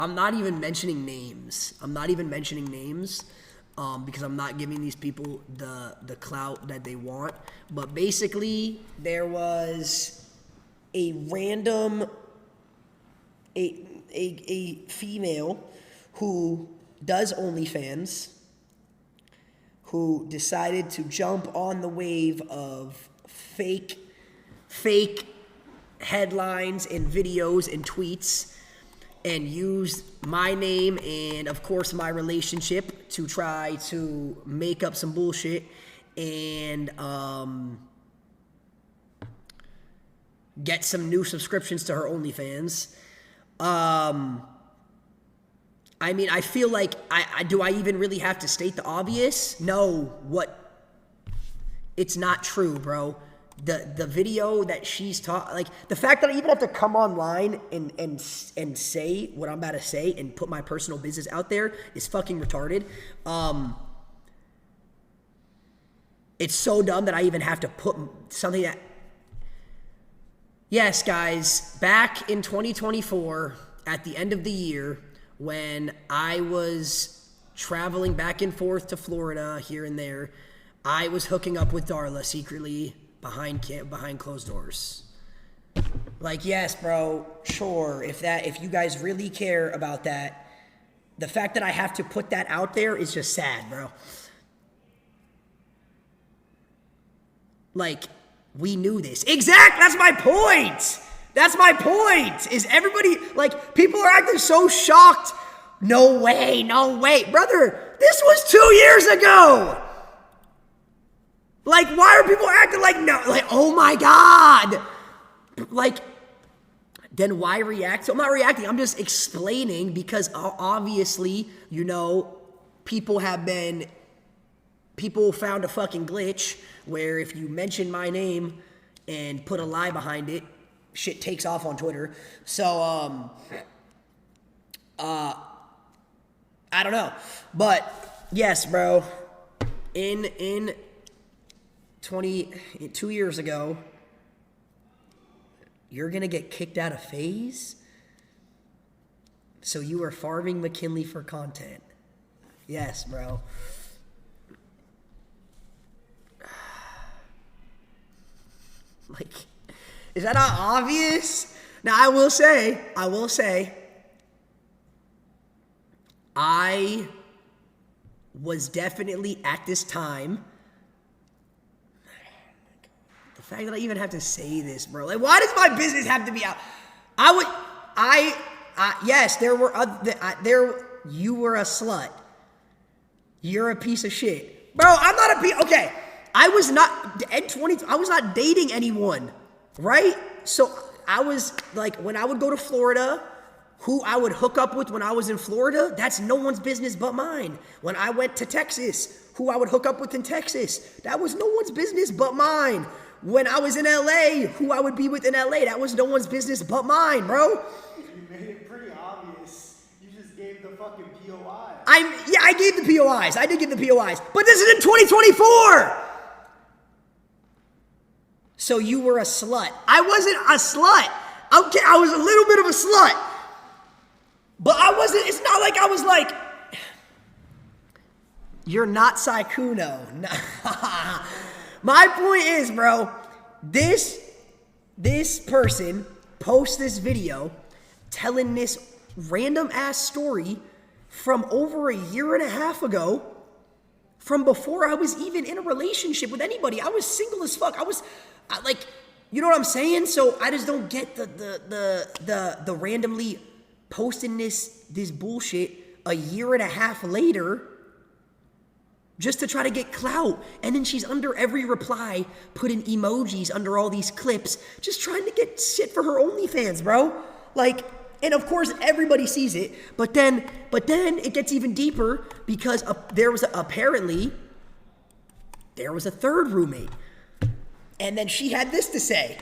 I'm not even mentioning names. Because I'm not giving these people the clout that they want. But basically, there was a random a female who does OnlyFans, who decided to jump on the wave of fake headlines and videos and tweets and used my name and, of course, my relationship to try to make up some bullshit and get some new subscriptions to her OnlyFans. I mean, I feel like, do I even really have to state the obvious? No, it's not true, bro. The video that she's like, the fact that I even have to come online and say what I'm about to say and put my personal business out there is fucking retarded. It's so dumb that I even have to put something that... Yes, guys, back in 2024, at the end of the year, when I was traveling back and forth to Florida here and there, I was hooking up with Darla secretly behind closed doors. Like, yes, bro, sure, if you guys really care about that, the fact that I have to put that out there is just sad, bro. Like, we knew this. Exactly, that's my point. That's my point, is everybody, like, people are acting so shocked. No way. Brother, this was 2 years ago. Like, why are people acting like, no, like, oh my God. Like, then why react? So I'm not reacting, I'm just explaining because obviously, you know, people found a fucking glitch where if you mention my name and put a lie behind it, shit takes off on Twitter. So, I don't know. But, yes, bro, in 2 years ago, you're gonna get kicked out of FaZe? So you were farming McKinley for content. Yes, bro. Like, is that not obvious? Now, I will say, I was definitely at this time, the fact that I even have to say this, bro, like, why does my business have to be out? Yes, there were you were a slut. You're a piece of shit. Bro, I'm not a piece, okay. I was not dating anyone, right? So I was like, when I would go to Florida, who I would hook up with when I was in Florida, that's no one's business but mine. When I went to Texas, who I would hook up with in Texas, that was no one's business but mine. When I was in LA, who I would be with in LA, that was no one's business but mine, bro. You made it pretty obvious. You just gave the fucking POIs. I gave the POIs. I did give the POIs. But this is in 2024! So you were a slut. I wasn't a slut. Okay, I was a little bit of a slut. But I wasn't, it's not like I was like, you're not Saikuno. My point is, bro, this person posts this video telling this random ass story from over a year and a half ago, from before I was even in a relationship with anybody. I was single as fuck. Like, you know what I'm saying? So I just don't get the randomly posting this bullshit a year and a half later just to try to get clout. And then she's under every reply putting emojis under all these clips, just trying to get shit for her OnlyFans, bro. Like, and of course everybody sees it, but then it gets even deeper because there was apparently a third roommate. And then she had this to say.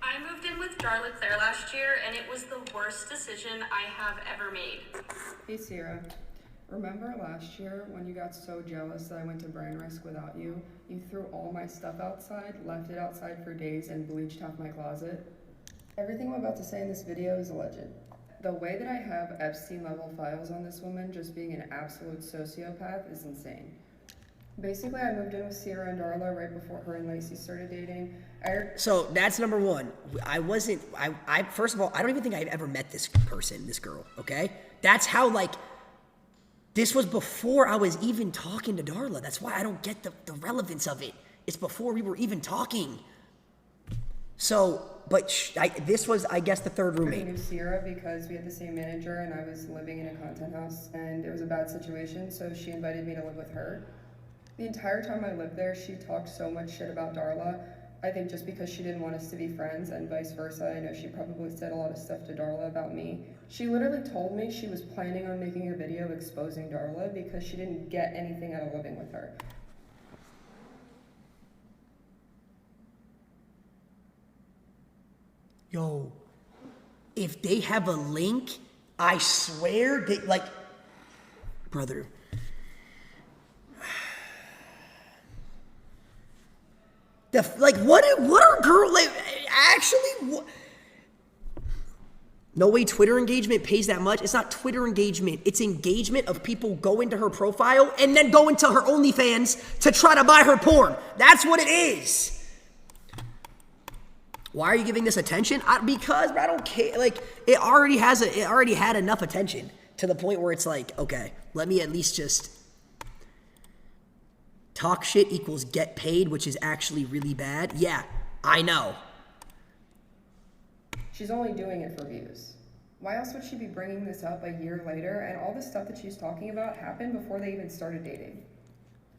I moved in with Darla last year, and it was the worst decision I have ever made. Hey, Sierra. Remember last year when you got so jealous that I went to Brain Risk without you? You threw all my stuff outside, left it outside for days, and bleached half my closet? Everything I'm about to say in this video is alleged. The way that I have Epstein-level files on this woman just being an absolute sociopath is insane. Basically, I moved in with Sierra and Darla right before her and Lacy started dating. So that's number one. First of all, I don't even think I've ever met this girl, okay? That's how, like, this was before I was even talking to Darla. That's why I don't get the relevance of it. It's before we were even talking. So, but this was, I guess, the third roommate. I knew Sierra because we had the same manager and I was living in a content house and it was a bad situation, so she invited me to live with her. The entire time I lived there, she talked so much shit about Darla. I think just because she didn't want us to be friends and vice versa. I know she probably said a lot of stuff to Darla about me. She literally told me she was planning on making a video exposing Darla because she didn't get anything out of living with her. Yo, if they have a link, I swear they, like, brother. What are girls, like, actually, what? No way Twitter engagement pays that much. It's not Twitter engagement. It's engagement of people going to her profile and then going to her OnlyFans to try to buy her porn. That's what it is. Why are you giving this attention? Because I don't care. Like, it already had enough attention to the point where it's like, okay, let me at least just talk shit equals get paid, which is actually really bad. Yeah, I know. She's only doing it for views. Why else would she be bringing this up a year later? And all the stuff that she's talking about happened before they even started dating.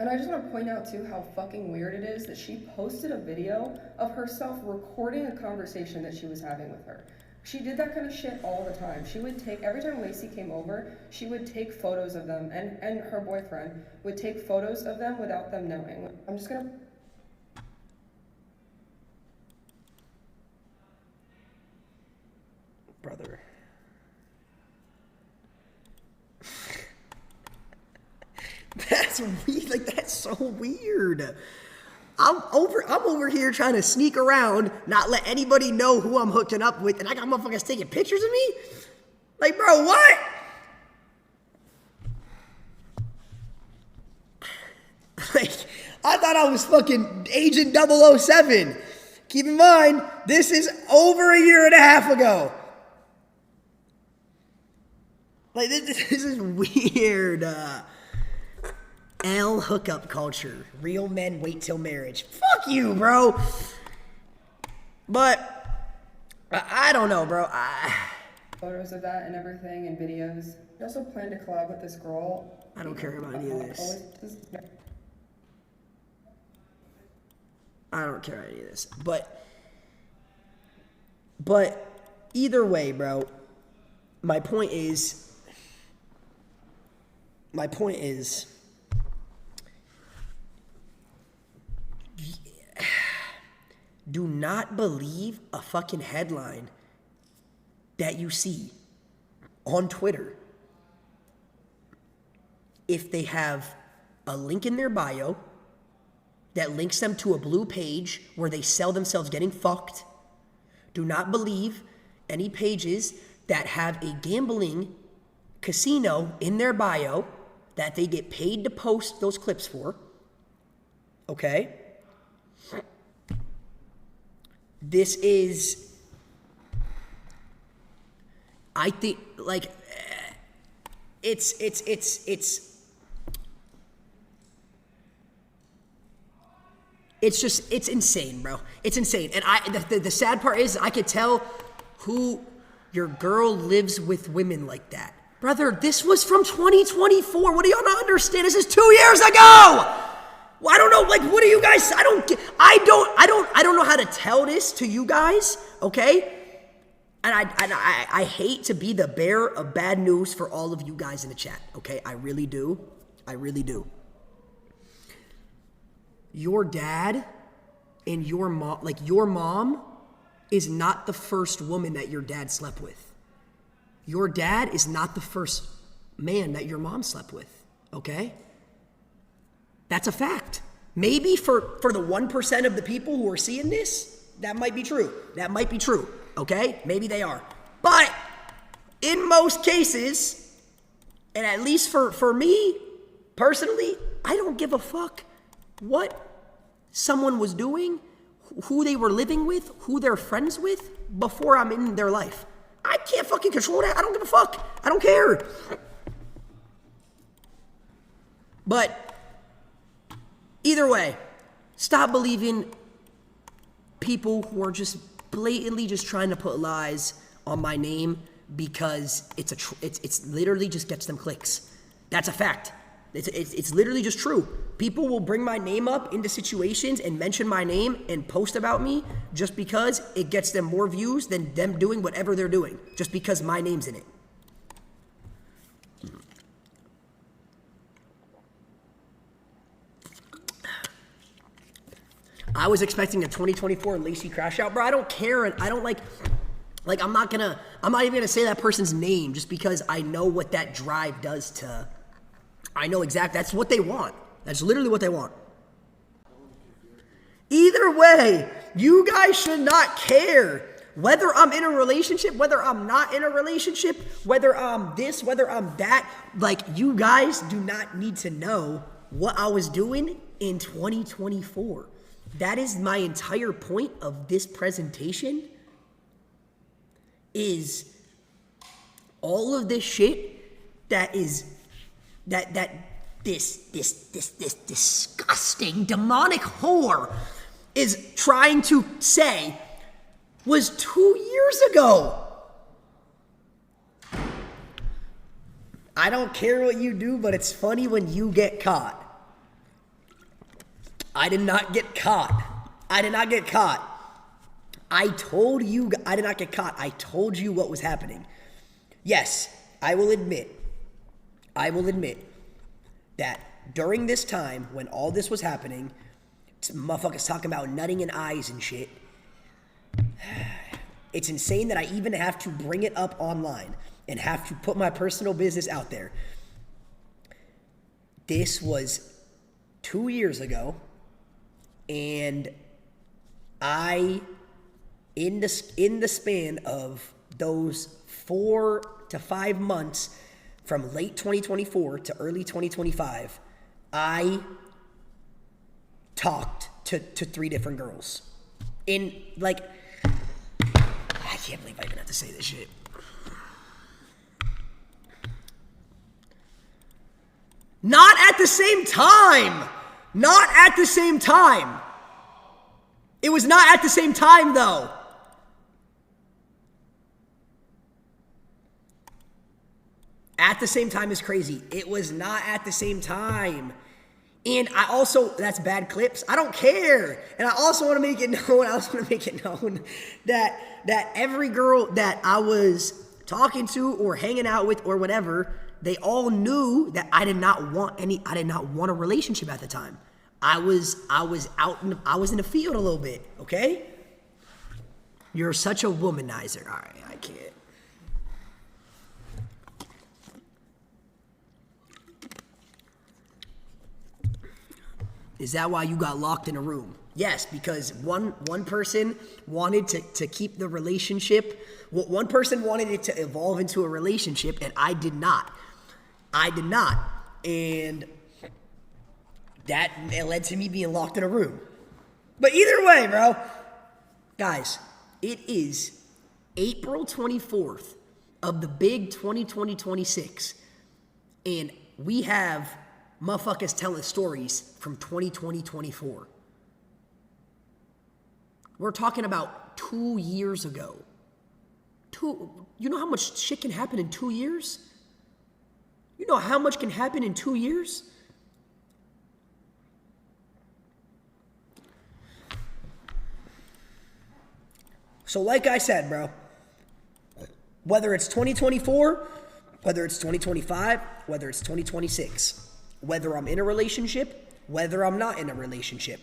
And I just want to point out too how fucking weird it is that she posted a video of herself recording a conversation that she was having with her. She did that kind of shit all the time. She would take, every time Lacy came over, she would take photos of them, and her boyfriend would take photos of them without them knowing. I'm just gonna... Brother. That's weird. Like, that's so weird. I'm over here trying to sneak around, not let anybody know who I'm hooking up with, and I got motherfuckers taking pictures of me? Like, bro, what? Like, I thought I was fucking Agent 007. Keep in mind, this is over a year and a half ago. Like, this is weird. L hookup culture. Real men wait till marriage. Fuck you, bro. But I don't know, bro. Photos of that and everything and videos. I also plan to collab with this girl. I don't care about any of this. I don't care about any of this. But either way, bro, my point is, do not believe a fucking headline that you see on Twitter if they have a link in their bio that links them to a blue page where they sell themselves getting fucked. Do not believe any pages that have a gambling casino in their bio that they get paid to post those clips for. Okay? This is, I think, like, it's just, it's insane, bro. It's insane. And the sad part is I could tell who your girl lives with women like that. Brother, this was from 2024. What do y'all not understand? This is 2 years ago. Well, I don't know, like, what do you guys, I don't know how to tell this to you guys, okay? And I hate to be the bearer of bad news for all of you guys in the chat, okay? I really do. I really do. Your dad and your mom, like, your mom is not the first woman that your dad slept with. Your dad is not the first man that your mom slept with, okay? That's a fact. Maybe for the 1% of the people who are seeing this, that might be true. That might be true, okay? Maybe they are. But in most cases, and at least for me, personally, I don't give a fuck what someone was doing, who they were living with, who they're friends with before I'm in their life. I can't fucking control that. I don't give a fuck. I don't care. But either way, stop believing people who are just blatantly just trying to put lies on my name because it's literally just gets them clicks. That's a fact. It's literally just true. People will bring my name up into situations and mention my name and post about me just because it gets them more views than them doing whatever they're doing, just because my name's in it. I was expecting a 2024 Lacy crash out, bro. I don't care, and I don't like I'm not even gonna say that person's name just because I know what that drive does to. I know exactly, that's what they want. That's literally what they want. Either way, you guys should not care whether I'm in a relationship, whether I'm not in a relationship, whether I'm this, whether I'm that. Like, you guys do not need to know what I was doing in 2024. That is my entire point of this presentation, is all of this shit that is this disgusting demonic whore is trying to say was 2 years ago. I don't care what you do, but it's funny when you get caught. I did not get caught. I did not get caught. I told you, I did not get caught. I told you what was happening. Yes, I will admit that during this time when all this was happening, motherfuckers talking about nutting in eyes and shit, it's insane that I even have to bring it up online and have to put my personal business out there. This was 2 years ago, and in the span of those 4 to 5 months from late 2024 to early 2025, I talked to 3 different girls. I can't believe I even have to say this shit. Not at the same time. Not at the same time. It was not at the same time, though. At the same time is crazy. It was not at the same time. And I also, that's bad clips. I don't care. And I also want to make it known, that every girl that I was talking to or hanging out with or whatever, they all knew that I did not want a relationship at the time. I was in the field a little bit, okay? You're such a womanizer. All right, I can't. Is that why you got locked in a room? Yes, because one person wanted to keep the relationship. One person wanted it to evolve into a relationship, and I did not. And that it led to me being locked in a room. But either way, bro, guys, it is April 24th of the big 2020-26, and we have motherfuckers telling stories from 2020-24. We're talking about 2 years ago. You know how much shit can happen in 2 years? You know how much can happen in 2 years? So like I said, bro, whether it's 2024, whether it's 2025, whether it's 2026, whether I'm in a relationship, whether I'm not in a relationship,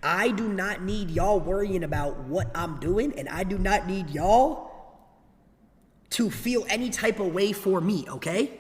I do not need y'all worrying about what I'm doing, and I do not need y'all to feel any type of way for me, okay?